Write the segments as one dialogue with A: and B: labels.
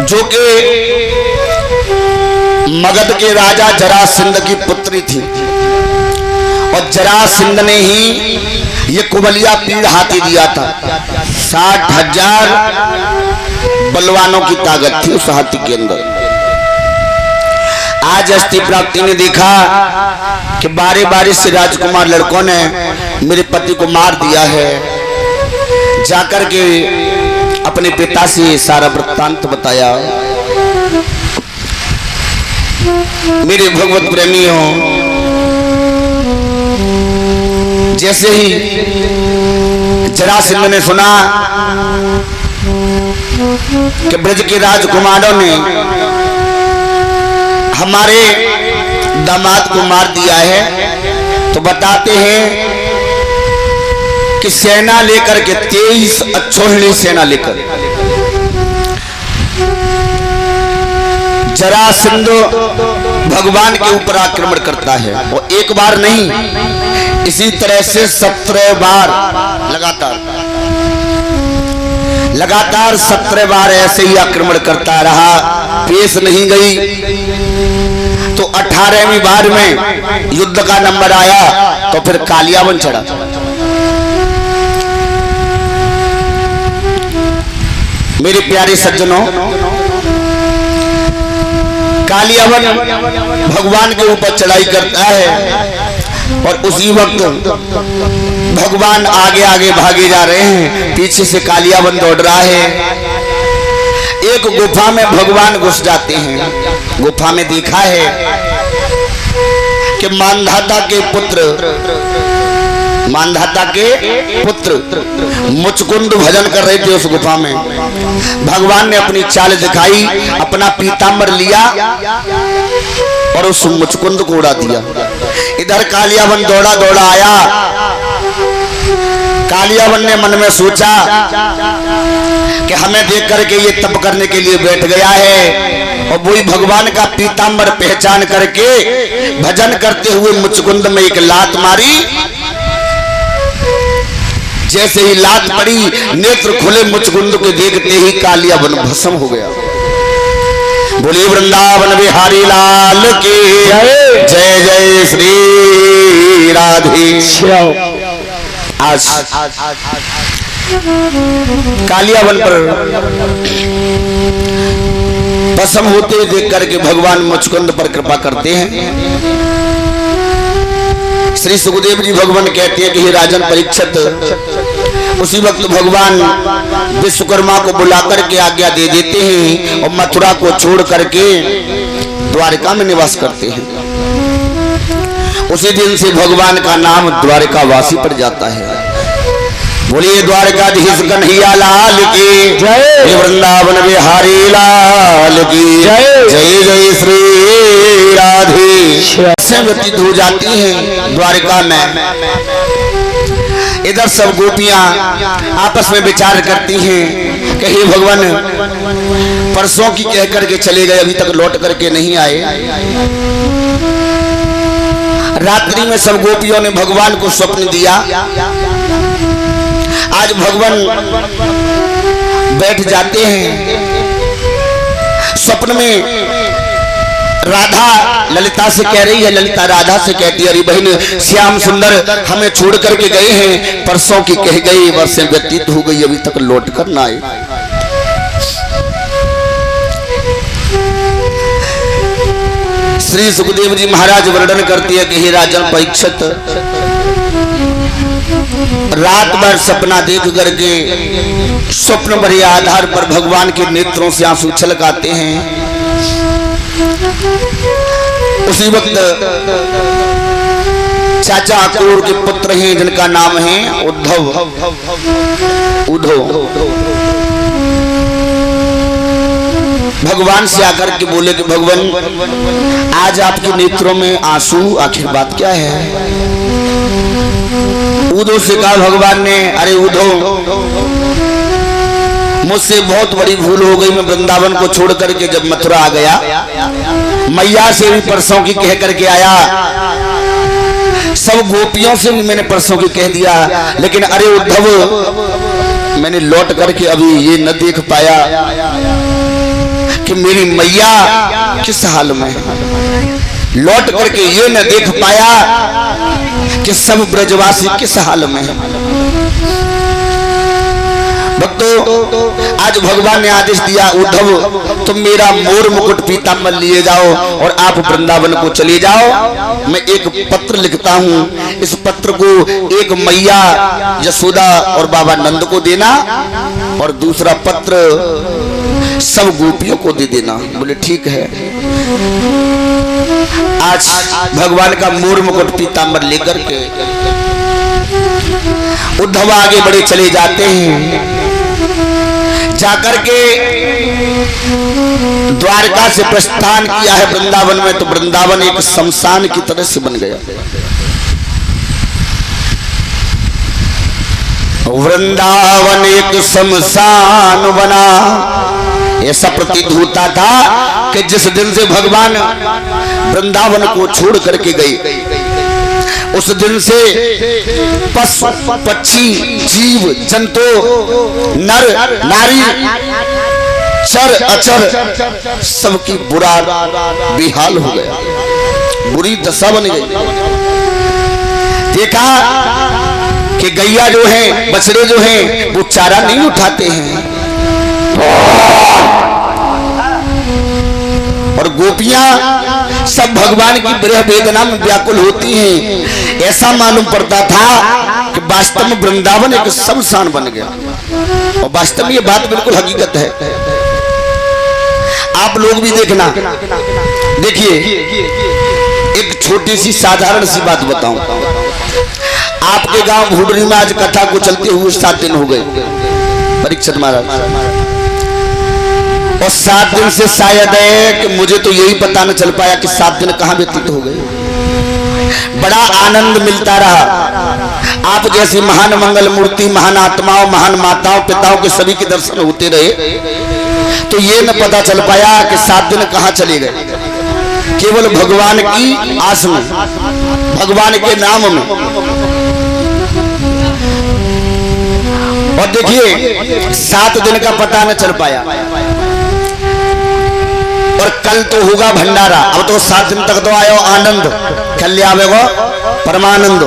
A: जो कि मगध के राजा जरासंध की पुत्री थी और जरासंध ने ही ये कुबलिया पीड़ हाथी दिया था। 60,000 बलवानों की ताकत थी उस हाथी के अंदर। आज अस्थि प्राप्ति ने देखा कि बारी बारी से राजकुमार लड़कों ने मेरे पति को मार दिया है। जाकर के अपने पिता से सारा वृत्तांत बताया। मेरे भगवत प्रेमियों, जैसे ही जरासंध ने सुना कि ब्रज के राजकुमारों ने हमारे दामाद को मार दिया है, तो बताते हैं कि सेना लेकर के 23 अक्षौहिणी सेना लेकर जरासंध भगवान के ऊपर आक्रमण करता है। वो एक बार नहीं, इसी तरह से 17 बार लगातार 17 बार ऐसे ही आक्रमण करता रहा। पेश नहीं गई तो 18वीं बार में युद्ध का नंबर आया तो फिर कालियावन चढ़ा। मेरे प्यारे सज्जनों, कालियावन भगवान के ऊपर चढ़ाई करता है और उसी वक्त भगवान आगे आगे भागे जा रहे हैं, पीछे से कालियावन दौड़ रहा है। एक गुफा में भगवान घुस जाते हैं। गुफा में देखा है कि मांधाता के पुत्र मुचकुंद भजन कर रहे थे उस गुफा में। भगवान ने अपनी चाल दिखाई, अपना पीतांबर लिया और उस मुचकुंद को उड़ा दिया। इधर कालियावन दौड़ा दौड़ा आया। कालियावन ने मन में सोचा कि हमें देख करके ये तप करने के लिए बैठ गया है, और वही भगवान का पीतांबर पहचान करके भजन करते हुए मुचकुंद में एक लात मारी। जैसे ही लात पड़ी, नेत्र खुले, मुचकुंद को देखते ही कालियावन भस्म हो गया। बोलिए वृंदावन बिहारी लाल की जय जय श्री राधे। आज कालियावन पर भस्म होते देख करके भगवान मुचकुंद पर कृपा करते हैं। श्री सुखदेव जी भगवान कहते हैं कि हे राजन परीक्षित, उसी वक्त भगवान विश्वकर्मा को बुलाकर के आज्ञा दे देते हैं और मथुरा को छोड़ करके द्वारिका में निवास करते हैं। उसी दिन से भगवान का नाम द्वारिकावासी पड़ जाता है। बोलिए द्वारकाधीश कन्हैया लाल की जय, वृंदावन बिहारी लाल की जय, जय जय श्री राधे। से व्यतीत हो जाती हैं द्वारिका में। इधर सब गोपियां आपस में विचार करती हैं कि हे भगवान, परसों की कह करके चले गए, अभी तक लौट करके नहीं आए। रात्रि में सब गोपियों ने भगवान को स्वप्न दिया। आज भगवान बैठ जाते हैं। स्वप्न में राधा ललिता से कह रही है, ललिता राधा से कहती है, अरे बहन श्याम सुंदर हमें छोड़ करके गए हैं, परसों की कह गई, वर्षें व्यतीत हो गई, अभी तक लौट कर ना आए। श्री सुखदेव जी महाराज वर्णन करती है कि हे राजन परीक्षित, रात भर सपना देख करके स्वप्न भरे आधार पर भगवान के नेत्रों से आंसू छलकाते हैं। उसी वक्त चाचा अक्रूर के पुत्र हैं जिनका नाम है उद्धव। भगवान से आकर के बोले कि भगवान आज आपके नेत्रों में आंसू, आखिर बात क्या है? उद्धव से कहा भगवान ने, अरे उद्धव मुझसे बहुत बड़ी भूल हो गई, मैं वृंदावन को छोड़ करके जब मथुरा आ गया, मैया से भी परसों की कह करके आया, सब गोपियों से भी मैंने परसों की कह दिया, लेकिन अरे उद्धव मैंने लौट करके अभी ये न देख पाया मेरी मैया किस हाल में है। लौट करके ये न देख पाया कि सब ब्रजवासी किस हाल में है। भक्तों, आज भगवान ने आदेश दिया, उद्धव तुम मेरा मोर मुकुट पीतांबर लिए जाओ और आप वृंदावन को चले जाओ। मैं एक पत्र लिखता हूँ, इस पत्र को एक मैया यशोदा और बाबा नंद को देना और दूसरा पत्र सब गोपियों को दे देना। बोले ठीक है। आज भगवान का मोर मुकुट पीतांबर लेकर के उद्धव आगे बड़े चले जाते हैं। जाकर के द्वारका से प्रस्थान किया है वृंदावन में, तो वृंदावन एक शमशान की तरह से बन गया। वृंदावन एक शमशान बना। ऐसा प्रतीत होता था कि जिस दिन से भगवान वृंदावन को छोड़ करके गए, उस दिन से पशु पक्षी जीव जंतु नर नारी चर अचर सबकी बुरा बेहाल हो गया, बुरी दशा बन गई। देखा कि गैया जो है, बछड़े जो हैं, वो चारा नहीं उठाते हैं और गोपियां सब भगवान की विरह वेदना में व्याकुल होती हैं। ऐसा मालूम पड़ता था कि वास्तव में वृंदावन एक शमशान बन गया और वास्तव में ये बात बिल्कुल हकीकत है। आप लोग भी देखना। देखिए, एक छोटी सी साधारण सी बात बताऊं। आपके गांव भूडरी में आज कथा को चलते हुए 7 दिन हो गए, परीक्षित महाराज, और 7 दिन से शायद है कि मुझे तो यही पता न चल पाया कि 7 दिन कहां व्यतीत हो गए। बड़ा आनंद मिलता रहा। आप जैसी महान मंगल मूर्ति, महान आत्माओं, महान माताओं पिताओं के सभी के दर्शन होते रहे, तो ये न पता चल पाया कि 7 दिन कहां चले गए। केवल भगवान की आस में, भगवान के नाम में। और देखिए, 7 दिन का पता न चल पाया और कल तो होगा भंडारा। अब तो 7 दिन तक तो आयो आनंद, कल आवेगो परमानंद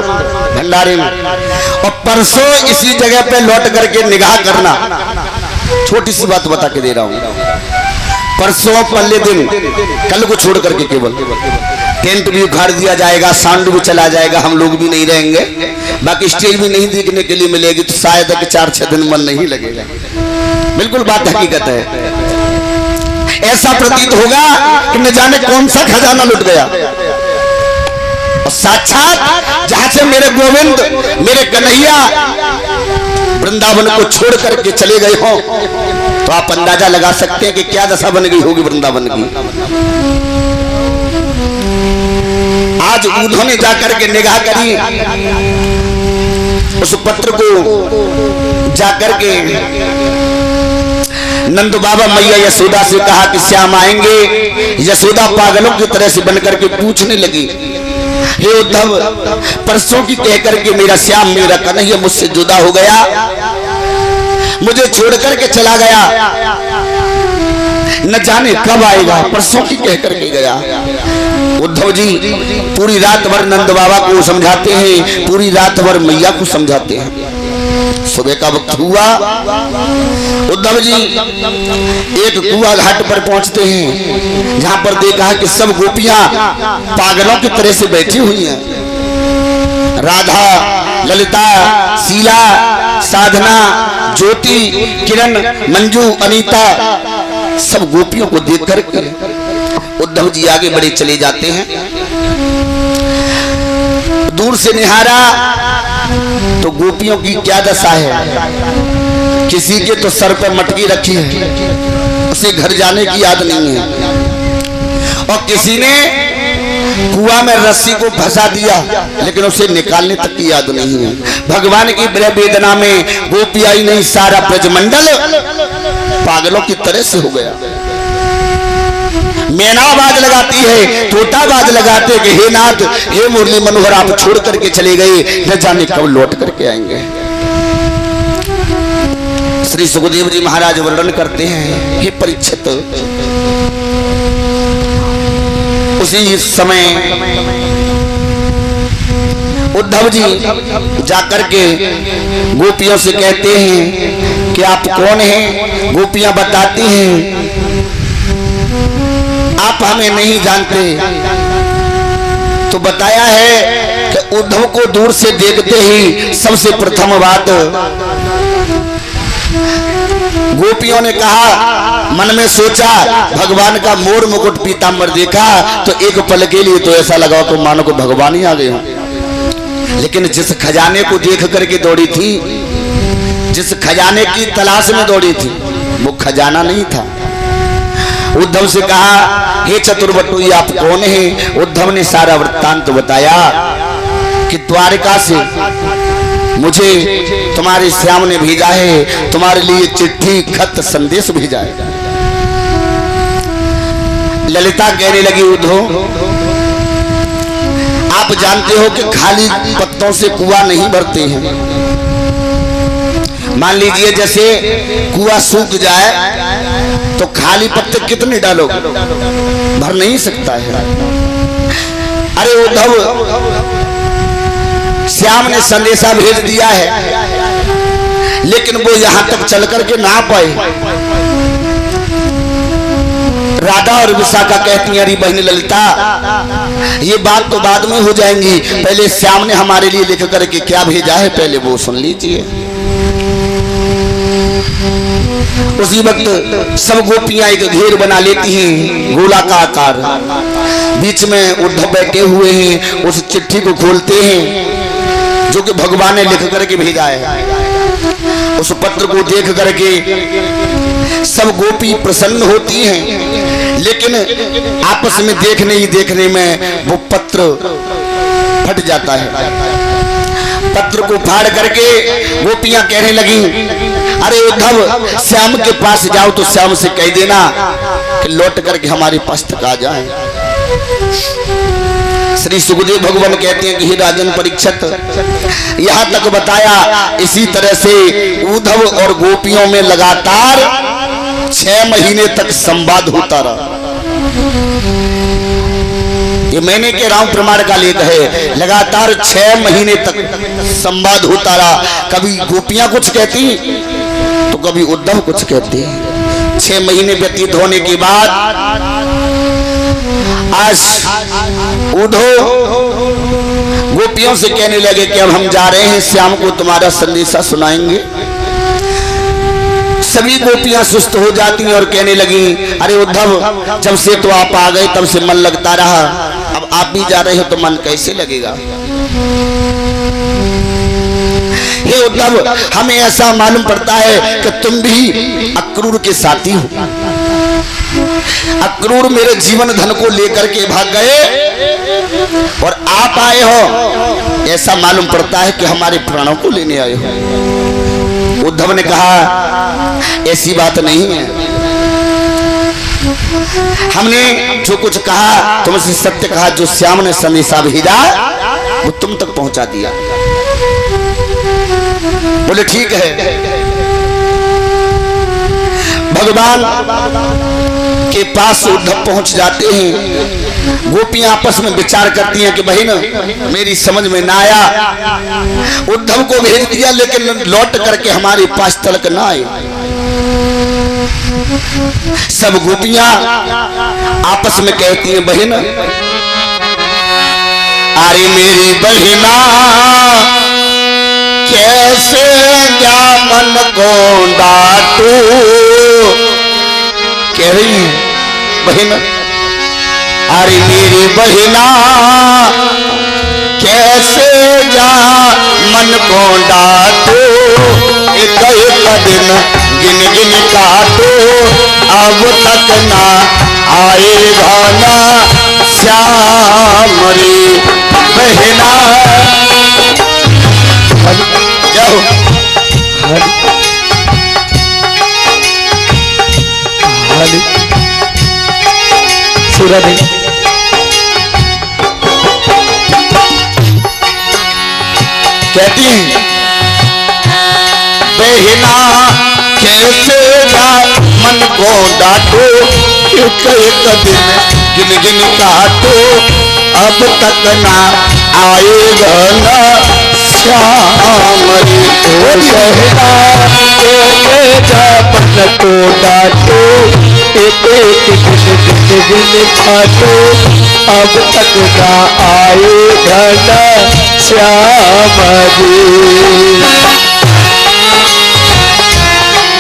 A: भंडारे में। और परसों इसी जगह पे लौट करके निगाह करना। छोटी सी बात बता के दे रहा हूं। परसों पहले दिन, कल को छोड़ करके केवल टेंट भी उखाड़ दिया जाएगा, साउंड भी चला जाएगा, हम लोग भी नहीं रहेंगे, बाकी स्टेज भी नहीं देखने के लिए मिलेगी। तो शायद 4-6 दिन मन नहीं लगेगा। बिल्कुल बात हकीकत है। ऐसा प्रतीत होगा कि न जाने कौन सा खजाना लुट गया। और साक्षात जहां से मेरे गोविंद, मेरे कन्हैया वृंदावन को छोड़ करके चले गए हो, तो आप अंदाजा लगा सकते हैं कि क्या दशा बन गई होगी वृंदावन की। आज उन्होंने जाकर के निगाह करी, उस पत्र को जाकर के नंद बाबा मैया यशोदा से कहा कि श्याम आएंगे। यशोदा पागलों की तरह से बनकर के पूछने लगी, हे उद्धव, परसों की कह करके मेरा श्याम, मेरा कन्हैया मुझसे जुदा हो गया, मुझे छोड़ करके चला गया, न जाने कब आएगा, परसों की कह करके गया। उद्धव जी पूरी रात भर नंद बाबा को समझाते हैं, पूरी रात भर मैया को समझाते हैं। सुबह का वक्त हुआ, उद्धव जी एक कुआ घाट पर पहुंचते हैं, जहां पर देखा कि सब गोपियां पागलों की तरह से बैठी हुई हैं। राधा, ललिता, शीला, साधना, ज्योति, किरण, मंजू, अनीता, सब गोपियों को देख करके उद्धव जी आगे बढ़े चले जाते हैं। दूर से निहारा तो गोपियों की क्या दशा है। किसी के तो सर पर मटकी रखी है, उसे घर जाने की याद नहीं है, और किसी ने कुआं में रस्सी को फंसा दिया, लेकिन उसे निकालने तक की याद नहीं है। भगवान की विरह वेदना में गोपियां ही नहीं, सारा ब्रजमंडल पागलों की तरह से हो गया। मैना आवाज लगाती है, तोता आवाज लगाते कि हे नाथ, हे मुरली मनोहर, आप छोड़ करके चले गए, न जाने कब लौट करके आएंगे। श्री सुखदेव जी महाराज वर्णन करते हैं, हे परीक्षित, उसी समय उद्धव जी जाकर के गोपियों से कहते हैं कि आप कौन हैं। गोपियां बताती हैं आप हमें नहीं जानते। तो बताया है कि उद्धव को दूर से देखते ही सबसे प्रथम बात गोपियों ने कहा, मन में सोचा भगवान का मोर मुकुट पीतांबर देखा तो एक पल के लिए तो ऐसा लगा को मानो को भगवान ही आ गए हो। लेकिन जिस खजाने को देख करके दौड़ी थी, जिस खजाने की तलाश में दौड़ी थी, वो खजाना नहीं था। उद्धव से कहा, हे चतुर्वटु आप कौन हैं? उद्धव ने सारा वृत्तांत बताया कि द्वारिका से मुझे तुम्हारे श्याम ने भेजा है, तुम्हारे लिए चिट्ठी खत संदेश भेजा है। ललिता कहने लगी, उद्धव आप जानते हो कि खाली पत्तों से कुआं नहीं भरते हैं। मान लीजिए जैसे कुआं सूख जाए तो खाली पत्ते कितने डालोगे, भर नहीं सकता है। अरे उद्धव, श्याम ने संदेशा भेज दिया है लेकिन वो यहां तक चल करके ना पाए। राधा और विशाखा कहती हैं, अरे बहन ललिता ये बात तो बाद में हो जाएंगी, पहले श्याम ने हमारे लिए लिख करके क्या भेजा है पहले वो सुन लीजिए। उसी वक्त सब गोपियां एक घेर बना लेती हैं गोला का आकार, बीच में उद्धव बैठे हुए हैं। उस चिट्ठी को खोलते हैं जो कि भगवान ने लिख करके भेजा है। उस पत्र को देख करके सब गोपी प्रसन्न होती हैं, लेकिन आपस में देखने ही देखने में वो पत्र फट जाता है। पत्र को फाड़ करके गोपियां कहने लगी, अरे उद्धव श्याम के पास जाओ तो श्याम से कह देना कि लौट करके हमारे पास तक आ जाए। श्री सुखदेव भगवान कहते हैं कि हे राजन परीक्षित, यहां तक बताया। इसी तरह से उद्धव और गोपियों में लगातार 6 महीने तक संवाद होता रहा। ये मैंने कह रहा हूं प्रमाण का लेख है। लगातार 6 महीने तक संवाद होता रहा। कभी गोपियां कुछ कहती तो कभी उद्धव कुछ कहते। 6 महीने व्यतीत होने के बाद आज उद्धव गोपियों से कहने लगे कि अब हम जा रहे हैं, श्याम को तुम्हारा संदेशा सुनाएंगे। सभी गोपियां सुस्त हो जाती हैं और कहने लगी, अरे उद्धव जब से तो आप आ गए तब से मन लगता रहा, अब आप भी जा रहे हो तो मन कैसे लगेगा। हे उद्धव, हमें ऐसा मालूम पड़ता है कि तुम भी अक्रूर के साथी हो। अक्रूर मेरे जीवन धन को लेकर के भाग गए और आप आए हो, ऐसा मालूम पड़ता है कि हमारे प्राणों को लेने आए हो। उद्धव ने कहा, ऐसी बात नहीं है, हमने जो कुछ कहा तुमसे सत्य कहा। जो श्याम ने संदेशा भेजा वो तुम तक पहुंचा दिया। बोले ठीक है। भगवान के पास उद्धव पहुंच जाते हैं। गोपियां आपस में विचार करती हैं कि बहन मेरी समझ में ना आया, उद्धव को भेज दिया लेकिन लौट करके हमारे पास तलक ना आए। सब गोपियां आपस में कहती हैं, बहन अरे मेरी बहना कैसे क्या मन को डांटू। कह रही है बहन, अरे मेरी बहना कैसे जा मन को डांटू। एक एक दिन गिन गिन काटो, अब तक ना आएगा ना श्याम रे बहना। जाओ सूरज कहती हैं, बहना कैसे जा मन को डांटो। एक एक दिन गिन गिन काटो अब तक ना आएगा ना श्याम रे।
B: ओ बहना जापन को डांटो एक एक गिन काटो अब तक ना आए घन श्याम जी।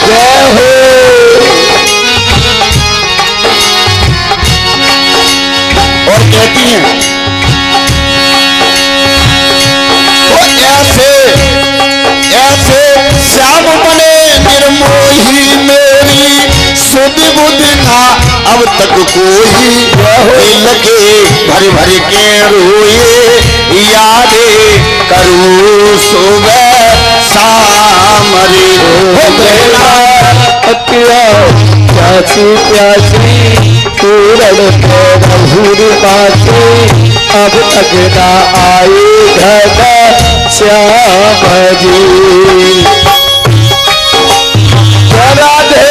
B: जय हो।
A: और कहती हैं तो ऐसे ऐसे श्याम बने निर्मोही मेरी सुध बुध ना अब तक कोई दिल के भर भर के रोए यादे करूँ सुबह शाम रे।
B: प्यासी प्यासी पूरण भूर बासी अब तक ना आए घन श्याम जी। राधे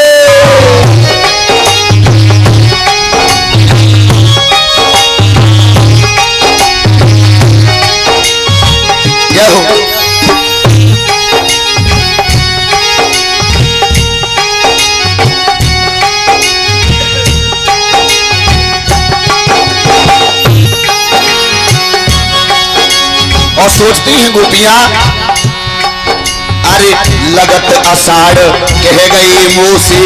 A: जय हो। और सोचती हैं गोपियां अरे लगत आषाढ़ कह गई मुँह से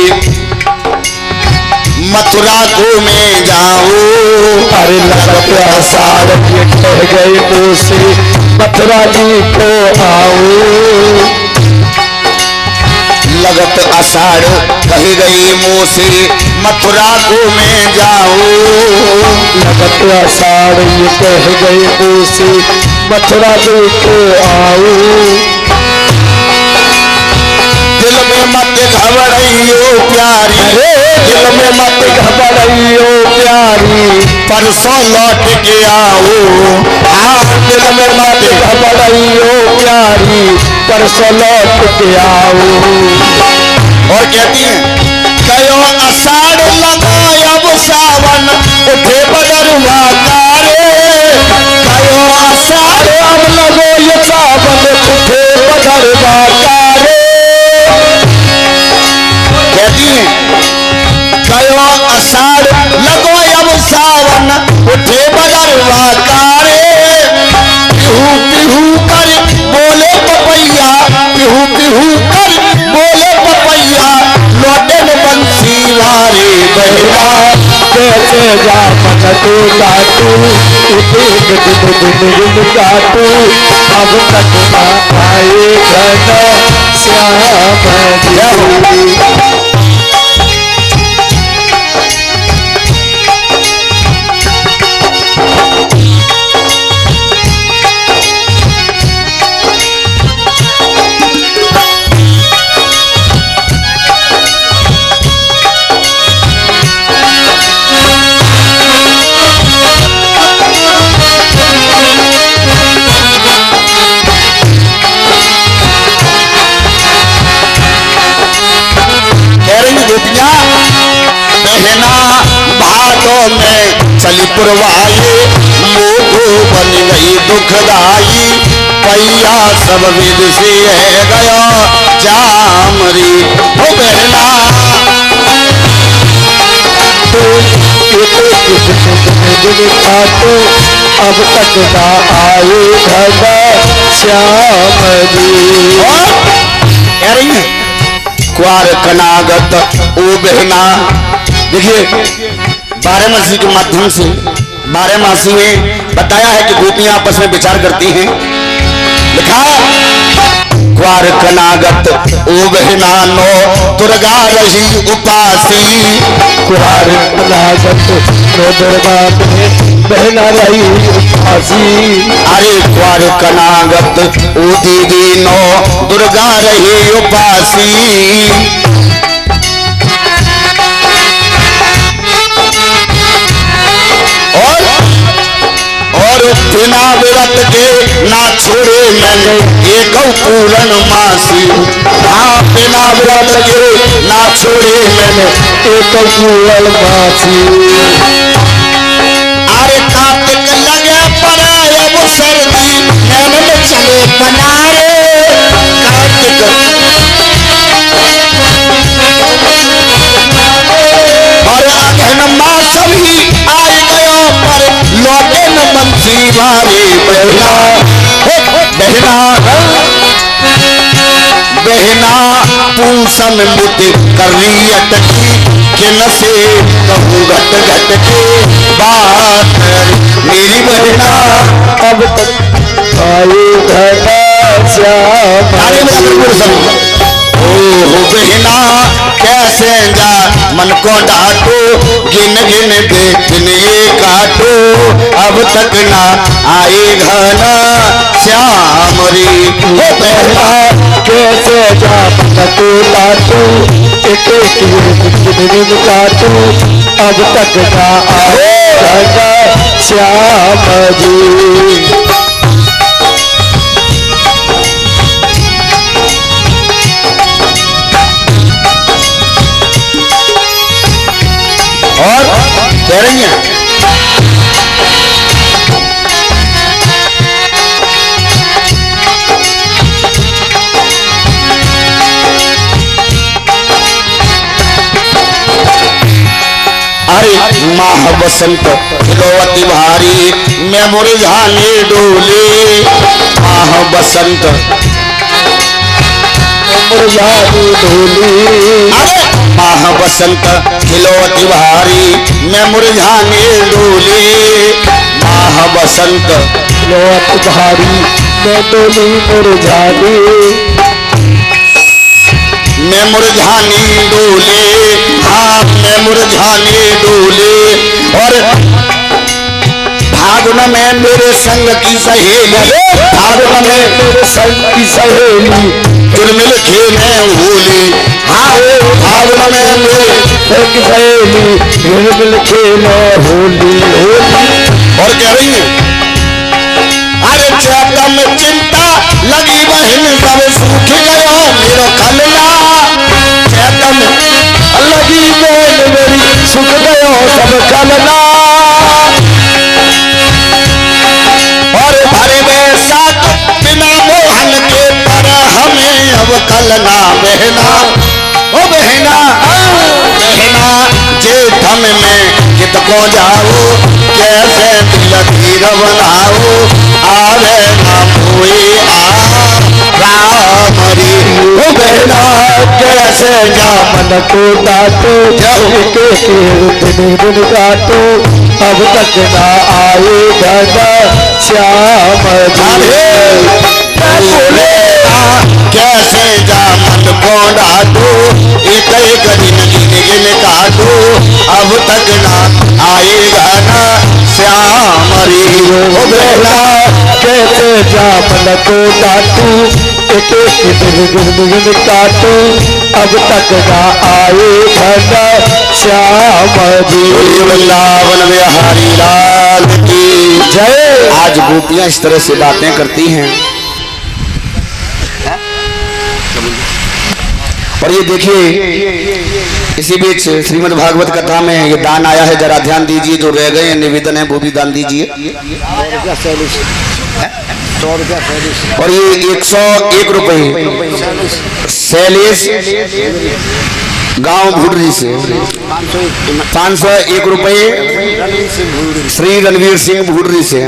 A: मथुरा को मैं जाऊं।
B: अरे लगत आषाढ़ कह गई मुँह से मथुरा जी को आऊं।
A: लगत आषाढ़ कह गई मुँह से मथुरा को मैं जाऊं।
B: लगत आषाढ़ ये कह गई मुँह से मथुरा जी को आऊं।
A: दिल में मत घबराइयो प्यारी
B: दिल में मत घबराइयो प्यारी
A: परसों लौट के आओ।
B: दिल में मत घबराइयो प्यारी परसों लौट के आओ।
A: और कहती हैं कयो आषाढ़ लगा अब सावन उठे बदरुआ कारे। कयो आषाढ़
B: अब लगो ये सावन उठे बदरुआ कारे।
A: कहती हैं कयो आषाढ़ लगो अब सावन उठे बदरुआ कारे। पिहू पिहू कर बोले पपैया पिहू पिहू कर बोले पपैया लौटन बंसी वारे बहना।
B: कैसे जापन को डांटू दिन काटू अब तक ना आए घन श्याम जी।
A: बहना भादों में चली पुरवाई मोगो बन गई दुखदाई पैया सब विद से है गया जामरी। हो बहना
B: तो अब तक ना आए घन श्याम जी।
A: कह रही है क्वार कनागत ओ बहना। देखिए 12 मासी के माध्यम से 12 मासी में बताया है कि गोपियां आपस में विचार करती हैं। लिखा क्वार कनागत ओ बहना नो दुर्गा रही उपासी।
B: क्वार कनागत नो दुर्गा बहना रही उपासी।
A: अरे क्वार कनागत ओ दीदी नो दुर्गा रही उपासी। और बिना व्रत के ना छोड़े मैंने एक पूर्ण मासी। हाँ बिना व्रत के ना छोड़े मैंने
B: एक पूर्ण मासी।
A: मनाए कार्तिक और अघन मास भी आए गयो पर लौटे न बंसी मारे बहना बहना बहना पूसन मुत करी अटकी कि न से कहूँ घट घट के बात मेरी बहना
B: अब तक आए घटा श्याम
A: ओह बहना कैसे जा मन को डांटो गिन गिन के दिन ये काटो अब तक ना आए घना श्याम रे
B: बहना कैसे जा मन को डांटो एक एक दिन काटो अब तक ना आए घना श्याम जी।
A: और कह रही हैं अरे माह बसंत खिलौती भारी मैं मुरझाने डोले माह बसंत
B: मुरझाने डोले
A: अरे माह बसंत खिलौती भारी मैं मुरझाने डोले माह बसंत
B: खिलौती भारी मैं डोली मुरझाने
A: मैं मुरझाने डोले हाँ मैं मुरझाने डोले और फागुन में मेरे संग की सहेली फागुन में
B: मेरे संग की सहेली
A: चुरमिल खेले होली हाँ फागुन में मेरे
B: संग की सहेली चुरमिल खेले होली होली।
A: और कह रही है अरे चैता में चिंता लगी बहन सब सूख गयो मेरो कलना चैता में
B: लगी बहन मेरी सुख गयो सब कलना
A: और भरे बैसाख बिना मोहन के पर हमें अब कलना बहना ओ बहना बहना जेठन में कित को जाओ कैसे दिल धीर बनाओ आवे ना कोई राम रे ओ बहना
B: कैसे जा मन को डांटो दिन काटो अब तक ना आए घना श्याम
A: बोले कैसे जा मन को डांटो एक एक दिन गिन गिन काटो अब तक ना आएगा ना श्याम रे ओ बहना
B: कैसे जा मन को डांटो एक एक दिन काटो अब तक ना आए घना श्याम जी।
A: वृंदावन बिहारी लाल की जय। आज गोपियां इस तरह से बातें करती हैं और ये देखिए इसी बीच श्रीमद् भागवत कथा में ये दान आया है, जरा ध्यान दीजिए, जो रह गए निवेदन है वो भी दान दीजिए। और ये 101 रुपये शैलेश गांव भुडरी से, 501 रुपये श्री रणवीर सिंह भुडरी से।